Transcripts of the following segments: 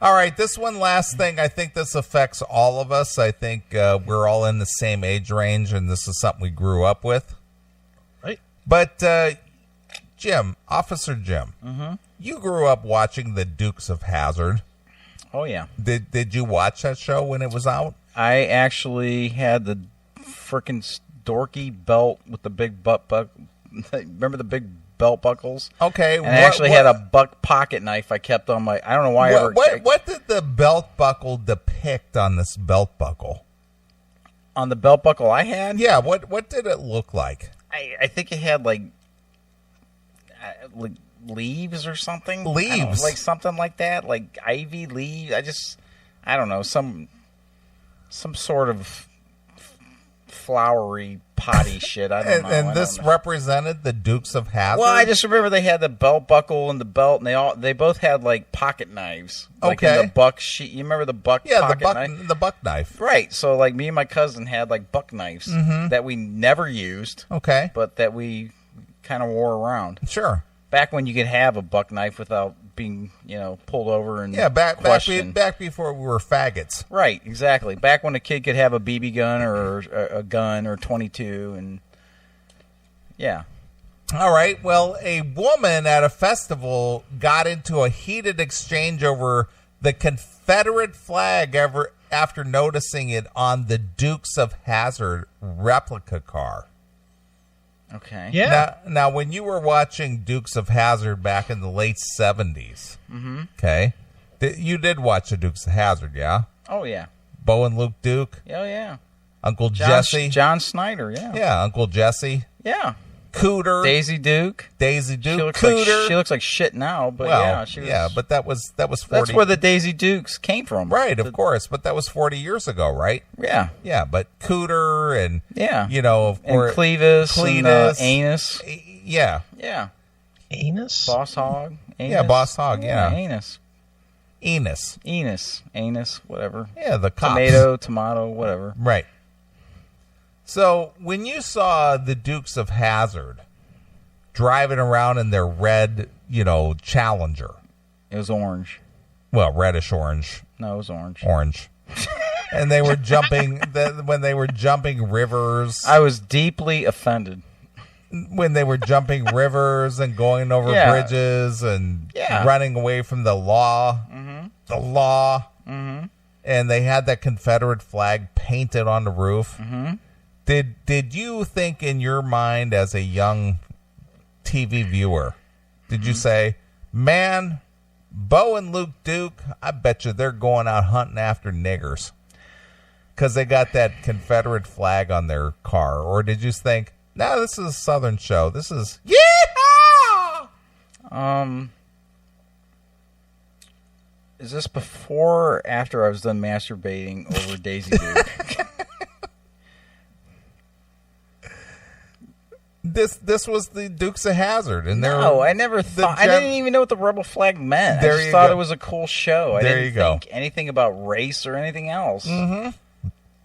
All right, this one last thing. I think this affects all of us. I think we're all in the same age range, and this is something we grew up with. Right. But, Jim, Officer Jim, you grew up watching the Dukes of Hazzard. Oh, yeah. Did you watch that show when it was out? I actually had the freaking dorky belt with the big butt buckle. Remember the big belt buckles? Okay. And I actually had a buck pocket knife I kept on my... I don't know why What did the belt buckle depict on this belt buckle? On the belt buckle I had? Yeah, what did it look like? I think it had, like leaves or something. Leaves? Like something like that. Like ivy leaves. I don't know. Some sort of flowery potty shit. I don't know. And this represented the Dukes of Hazzard? Well, I just remember they had the belt buckle and the belt, and they both had like pocket knives. Like okay. In the buck sheet. You remember the buck pocket knife? The buck knife. Right. So like me and my cousin had like buck knives that we never used. Okay. But that we kind of wore around. Sure. Back when you could have a buck knife without being, pulled over and back before we were faggots. Right, exactly. Back when a kid could have a BB gun or a gun or 22 and yeah. All right. Well, a woman at a festival got into a heated exchange over the Confederate flag after noticing it on the Dukes of Hazzard replica car. Okay. Yeah. Now, when you were watching Dukes of Hazzard back in the late 70s, okay, you did watch the Dukes of Hazzard, yeah? Oh, yeah. Bo and Luke Duke? Oh, yeah. Uncle Jesse? John Snyder, yeah. Yeah, Uncle Jesse. Yeah. Cooter. Daisy Duke. Cooter. She looks like shit now, but she was... Yeah, but that was 40... That's where the Daisy Dukes came from. Right, of course, but that was 40 years ago, right? Yeah. Yeah, but Cooter and, of course... And Cletus. And, Anus. Yeah. Yeah. Anus? Boss Hog. Anus. Yeah, Boss Hog, yeah. Anus. Anus, whatever. Yeah, the cops. Tomato, whatever. Right. So, when you saw the Dukes of Hazzard driving around in their red, Challenger. It was orange. Well, reddish orange. No, it was orange. Orange. And they were jumping, when they were jumping rivers. I was deeply offended. When they were jumping rivers and going over bridges and running away from the law. Mm-hmm. The law. Mm-hmm. And they had that Confederate flag painted on the roof. Mm-hmm. Did you think in your mind as a young TV viewer, did you say, man, Bo and Luke Duke, I bet you they're going out hunting after niggers because they got that Confederate flag on their car? Or did you think, no, this is a Southern show. This is, yeehaw! Is this before or after I was done masturbating over Daisy Duke? This was the Dukes of Hazzard, and no, I never thought. I didn't even know what the rebel flag meant. I just thought it was a cool show. I didn't think anything about race or anything else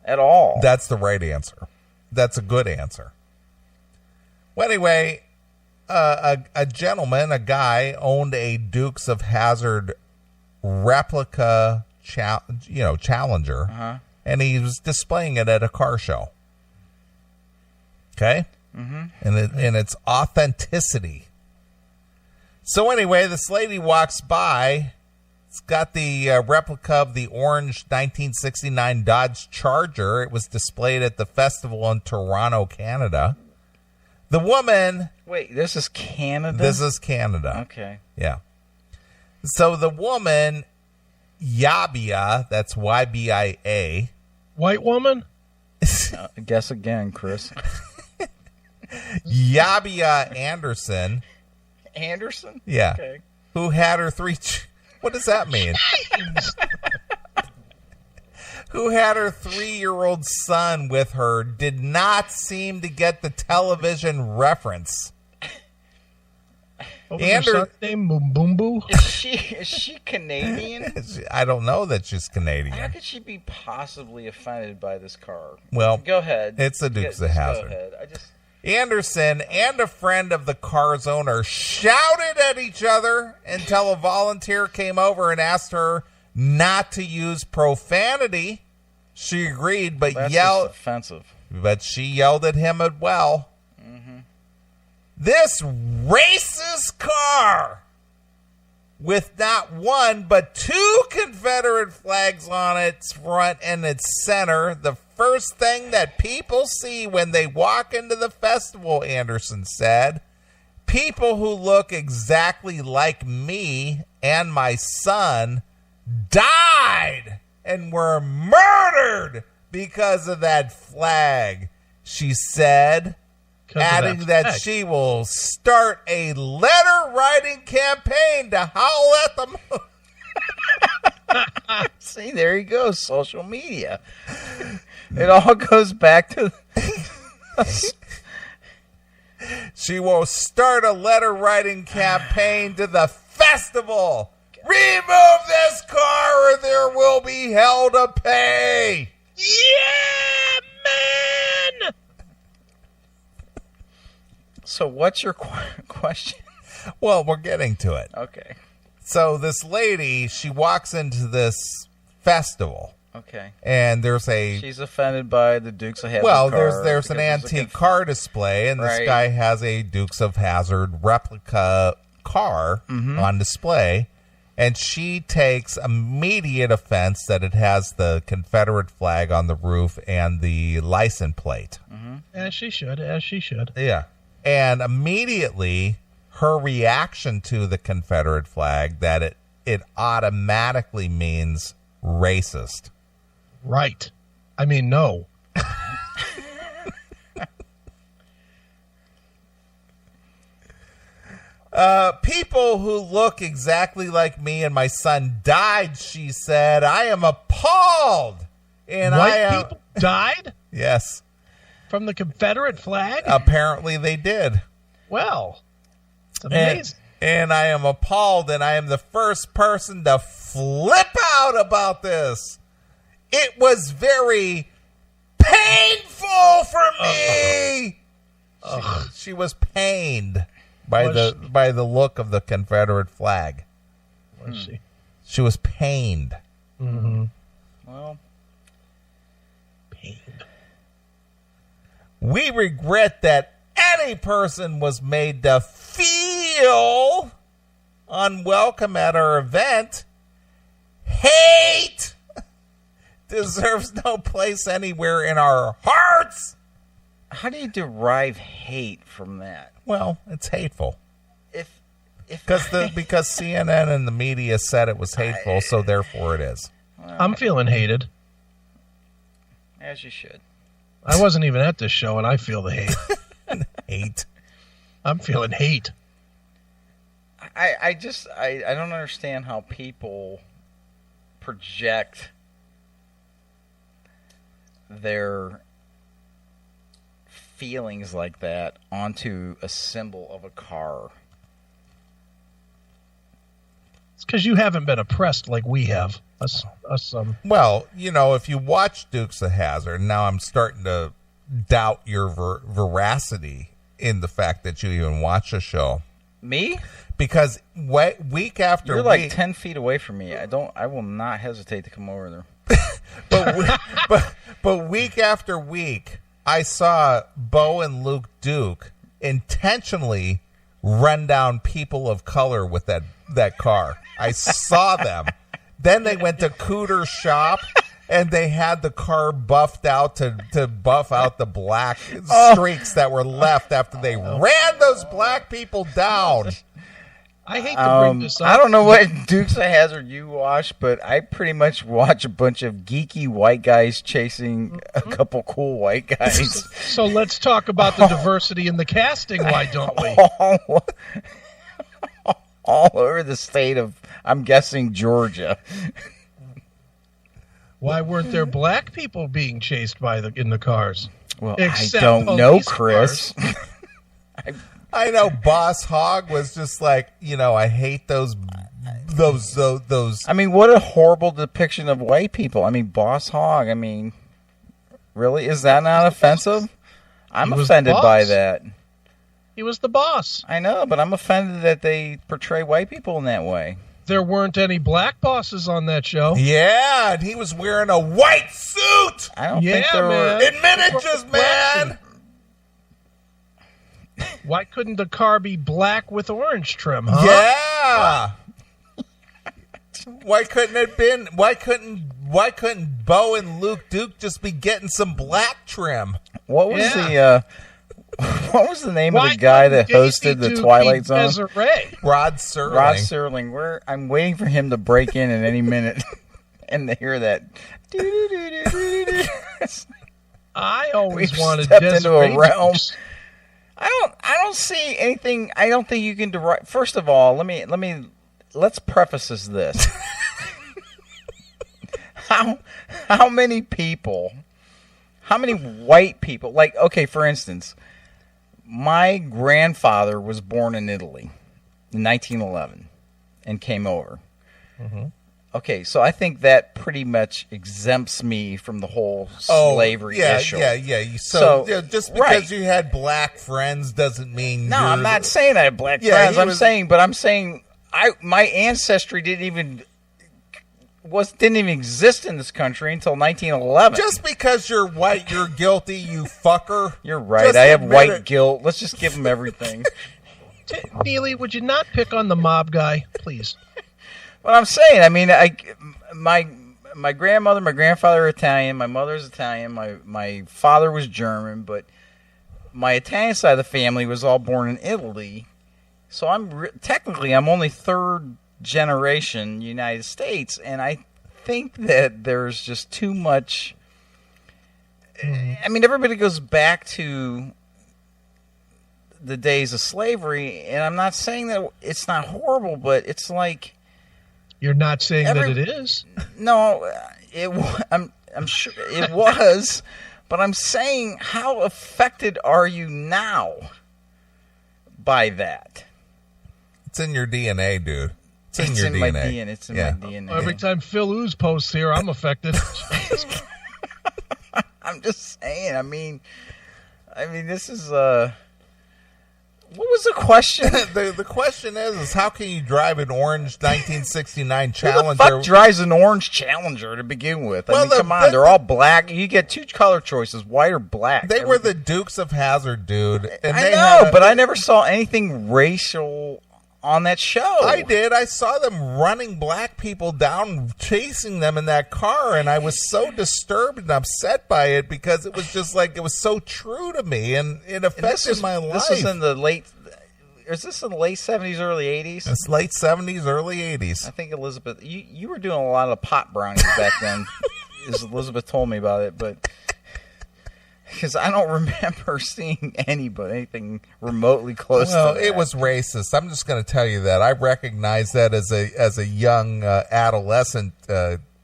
at all. That's the right answer. That's a good answer. Well, anyway, a gentleman, a guy, owned a Dukes of Hazzard replica, Challenger, and he was displaying it at a car show. Okay. Mm-hmm. And its authenticity. So anyway, this lady walks by. It's got the replica of the orange 1969 Dodge Charger. It was displayed at the festival in Toronto, Canada. The woman... Wait, this is Canada? This is Canada. Okay. Yeah. So the woman, Yabia, that's Y-B-I-A. White woman? Guess again, Chris. Yabia Anderson. Anderson? Yeah. Okay. Who had her what does that mean? Who had her 3-year-old son with her, did not seem to get the television reference. What was her son's name? Boombo? Is she Canadian? I don't know that she's Canadian. How could she be possibly offended by this car? Well, go ahead. It's the Dukes of Hazzard. Go ahead. Anderson and a friend of the car's owner shouted at each other until a volunteer came over and asked her not to use profanity. She agreed, but That's yelled. Just offensive. But she yelled at him as well. This racist car with not one but two Confederate flags on its front and its center. The first thing that people see when they walk into the festival, Anderson said. People who look exactly like me and my son died and were murdered because of that flag, she said. Adding that she will start a letter-writing campaign to howl at the moon. See, there you go, social media. It all goes back to... She will start a letter-writing campaign to the festival. Remove this car or there will be hell to pay. Yeah, man! So what's your question? Well, we're getting to it. Okay. So this lady, she walks into this festival. Okay. And she's offended by the Dukes of Hazzard car. Well, there's an antique car display, and this guy has a Dukes of Hazzard replica car on display. And she takes immediate offense that it has the Confederate flag on the roof and the license plate. As she should. Yeah. And immediately, her reaction to the Confederate flag, that it automatically means racist. Right. I mean, no. People who look exactly like me and my son died, she said. I am appalled. And White people died? Yes. From the Confederate flag? Apparently they did. Well, it's amazing. And I am appalled, and I am the first person to flip out about this. It was very painful for me. She was pained by the look of the Confederate flag. Was she? She was pained. Well, pained. We regret that any person was made to feel unwelcome at our event. Hate deserves no place anywhere in our hearts. How do you derive hate from that? Well, it's hateful. Because CNN and the media said it was hateful, so therefore it is. I'm feeling hated. As you should. I wasn't even at this show, and I feel the hate. Hate. I'm feeling hate. I don't understand how people project their feelings like that onto a symbol of a car. It's because you haven't been oppressed like we have. Well, if you watch Dukes of Hazzard, now I'm starting to doubt your veracity in the fact that you even watch a show. Me? Because week after week... You're like 10 feet away from me. I will not hesitate to come over there. but week after week, I saw Bo and Luke Duke intentionally run down people of color with that car. I saw them. Then they went to Cooter's shop, and they had the car buffed out to buff out the black streaks that were left after they ran those black people down. I hate to bring this up. I don't know what Dukes of Hazzard you watch, but I pretty much watch a bunch of geeky white guys chasing a couple cool white guys. So let's talk about the diversity in the casting, why don't we? All over the state of, I'm guessing, Georgia. Why weren't there black people being chased in the cars? Well, I don't know, Chris. I know Boss Hogg was just like, I hate those. I mean, what a horrible depiction of white people. I mean, Boss Hogg. I mean, really? Is that not offensive? I'm offended by that. He was the boss. I know, but I'm offended that they portray white people in that way. there weren't any black bosses on that show. Yeah, and he was wearing a white suit. I don't think there were. Admit it, just man. Why couldn't the car be black with orange trim, huh? Yeah. Why couldn't it been? Why couldn't Bo and Luke Duke just be getting some black trim? What was what was the name of the guy that hosted the Twilight Zone? Rod Serling. Rod Serling. I'm waiting for him to break in at any minute and to hear that. I always wanted stepped into a realm. I don't see anything. I don't think you can derive. First of all, let's preface this. How many people? How many white people? Like, okay, for instance, my grandfather was born in Italy in 1911 and came over. Mm-hmm. Okay, so I think that pretty much exempts me from the whole slavery issue. Yeah. So just because you had black friends doesn't mean no. I'm not saying I had black friends. I'm saying my ancestry didn't even exist in this country until 1911. Just because you're white, you're guilty, you fucker. You're right. Just I have white guilt. Let's just give them everything. Neely, would you not pick on the mob guy, please? What I'm saying, I mean, my grandmother, my grandfather are Italian, my mother's Italian, my father was German, but my Italian side of the family was all born in Italy. So technically I'm only third generation United States, and I think that there's just too much. I mean, everybody goes back to the days of slavery, and I'm not saying that it's not horrible, but it's like. You're not saying that it is? No, I'm sure it was, but I'm saying how affected are you now by that? It's in your DNA, dude. It's in my DNA. It's in my DNA. Well, every time Phil Ooze posts here, I'm affected. I'm just saying. I mean, this is What was the question? the question is how can you drive an orange 1969 Challenger? Who the fuck drives an orange Challenger to begin with? I mean, come on, they're all black. You get two color choices, white or black. They were the Dukes of Hazzard, dude. And I know, but I never saw anything racial on that show. I did. I saw them running black people down, chasing them in that car, and I was so disturbed and upset by it because it was just like, it was so true to me, and it affected my life. This was in the late... Is this in the late 70s, early 80s? It's late 70s, early 80s. I think Elizabeth... You were doing a lot of pot brownies back then. As Elizabeth told me about it, but... Because I don't remember seeing anything remotely close to that. It was racist. I'm just going to tell you that. I recognize that as a young adolescent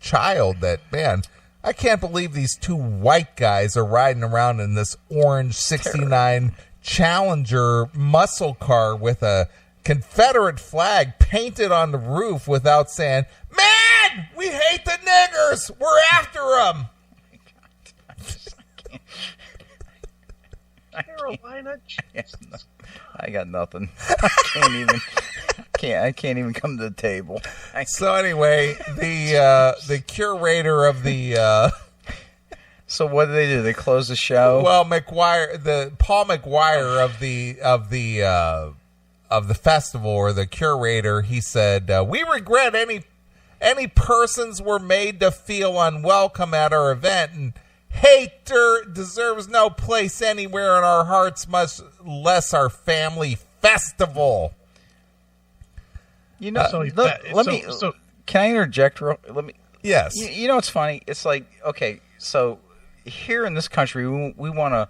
child that, man, I can't believe these two white guys are riding around in this orange 69 Challenger muscle car with a Confederate flag painted on the roof without saying, "Man, we hate the niggers. We're after them." Carolina, I got nothing. I can't even come to the table. So anyway, the curator of the. So what did they do? They closed the show. Well, Paul McGuire of the festival, or the curator, he said, "We regret any persons were made to feel unwelcome at our event, and hate deserves no place anywhere in our hearts, much less our family festival." You know, can I interject? Yes. You know what's funny? It's like, okay, so here in this country, we want to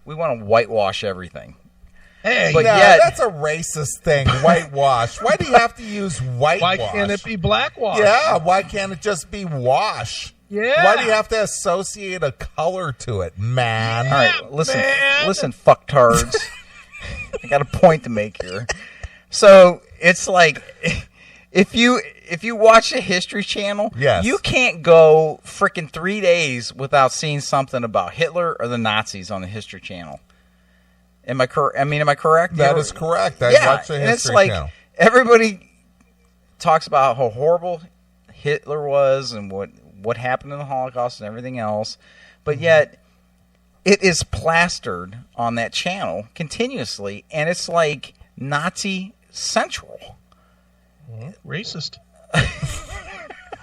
whitewash everything. Hey, but that's a racist thing. Whitewash. Why do you have to use whitewash? Why can't it be blackwash? Yeah. Why can't it just be wash? Yeah. Why do you have to associate a color to it, man? All right, listen, fucktards. I got a point to make here. So it's like, if you watch a History Channel, yes, you can't go freaking 3 days without seeing something about Hitler or the Nazis on the History Channel. Am I correct? That is correct. I watch the History Channel. Everybody talks about how horrible Hitler was and what happened in the Holocaust and everything else, but yet it is plastered on that channel continuously, and it's like Nazi Central. Racist.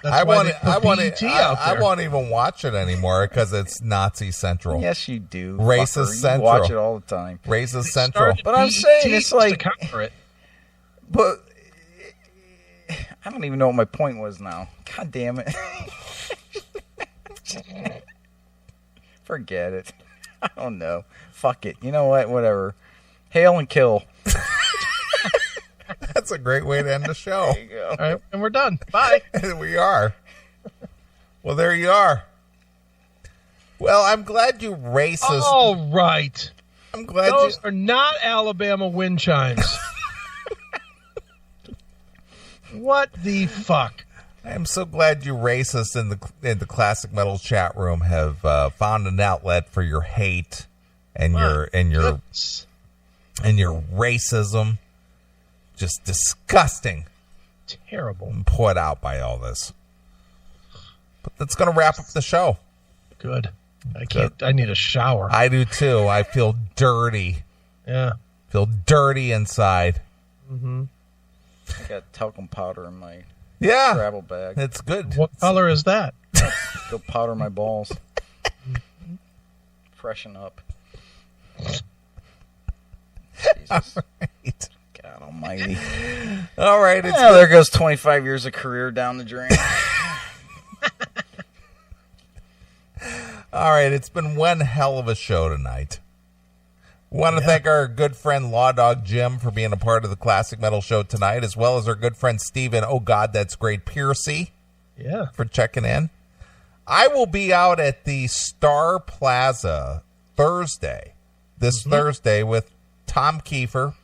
I won't even watch it anymore because it's Nazi Central. Yes, you do. Racist Central. You watch it all the time. Racist Central. But I'm saying it's like, it. But I don't even know what my point was now. God damn it. Forget it. I don't know. Fuck it. You know what? Whatever. Hail and kill. That's a great way to end the show. There you go. All right, and we're done. Bye. We are. Well, there you are. Well, I'm glad you racist. All right. I'm glad those are not Alabama wind chimes. What the fuck? I am so glad you racists in the Classic Metal chat room have found an outlet for your hate and your racism. Just disgusting. Terrible. And put out by all this. But that's going to wrap up the show. Good. I need a shower. I do too. I feel dirty. Yeah. Feel dirty inside. Mm-hmm. I got talcum powder in my travel bag. It's good. What color is that? Go powder my balls. Freshen up. Jesus. All right. God almighty. All right. There goes 25 years of career down the drain. All right. It's been one hell of a show tonight. We want to thank our good friend Law Dog Jim for being a part of the Classic Metal Show tonight, as well as our good friend Steven, oh God, that's great, Piercy, for checking in. I will be out at the Star Plaza Thursday, Thursday, with Tom Kiefer,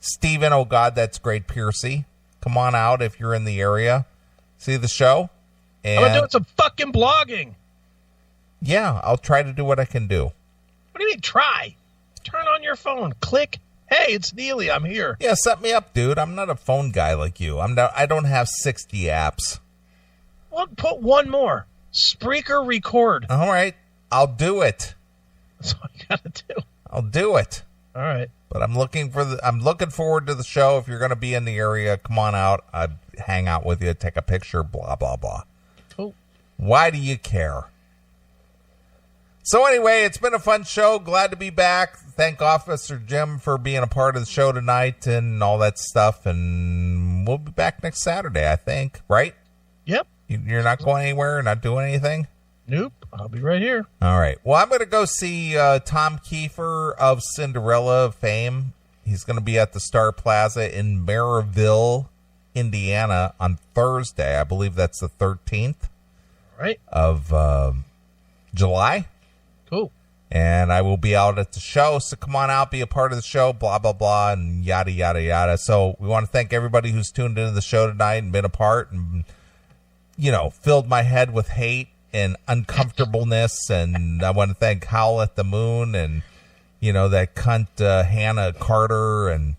Steven, oh God, that's great, Piercy. Come on out if you're in the area. See the show. And I'm going to do some fucking blogging. Yeah, I'll try to do what I can do. What do you mean, try? Turn on your phone. Click. Hey, it's Neely. I'm here. Yeah, set me up, dude. I'm not a phone guy like you. I don't have 60 apps. Well, put one more. Spreaker record. All right. I'll do it. That's all you got to do. I'll do it. All right. But I'm looking forward to the show. If you're going to be in the area, come on out. I'd hang out with you, take a picture, blah, blah, blah. Cool. Why do you care? So anyway, it's been a fun show. Glad to be back. Thank Officer Jim for being a part of the show tonight and all that stuff. And we'll be back next Saturday, I think. Right? Yep. You're not going anywhere? Not doing anything? Nope. I'll be right here. All right. Well, I'm going to go see Tom Kiefer of Cinderella fame. He's going to be at the Star Plaza in Maryville, Indiana on Thursday. I believe that's the 13th of July. Cool. And I will be out at the show, so come on out, be a part of the show, blah, blah, blah, and yada, yada, yada. So we want to thank everybody who's tuned into the show tonight and been a part and, filled my head with hate and uncomfortableness. And I want to thank Howl at the Moon and, that cunt Hannah Carter and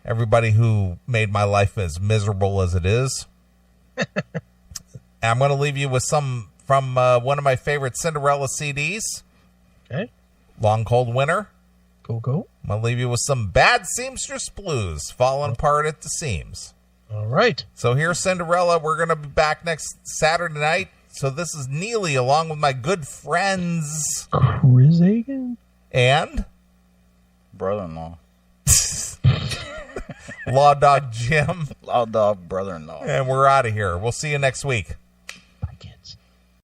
everybody who made my life as miserable as it is. And I'm going to leave you with some from one of my favorite Cinderella CDs. Okay. Long Cold Winter. Cool. I'm going to leave you with some Bad Seamstress Blues, Falling Apart at the Seams. All right. So here's Cinderella. We're going to be back next Saturday night. So this is Neely along with my good friends. Chris Hagen. And? Brother-in-law. Law Dog Jim. Law Dog brother-in-law. And we're out of here. We'll see you next week.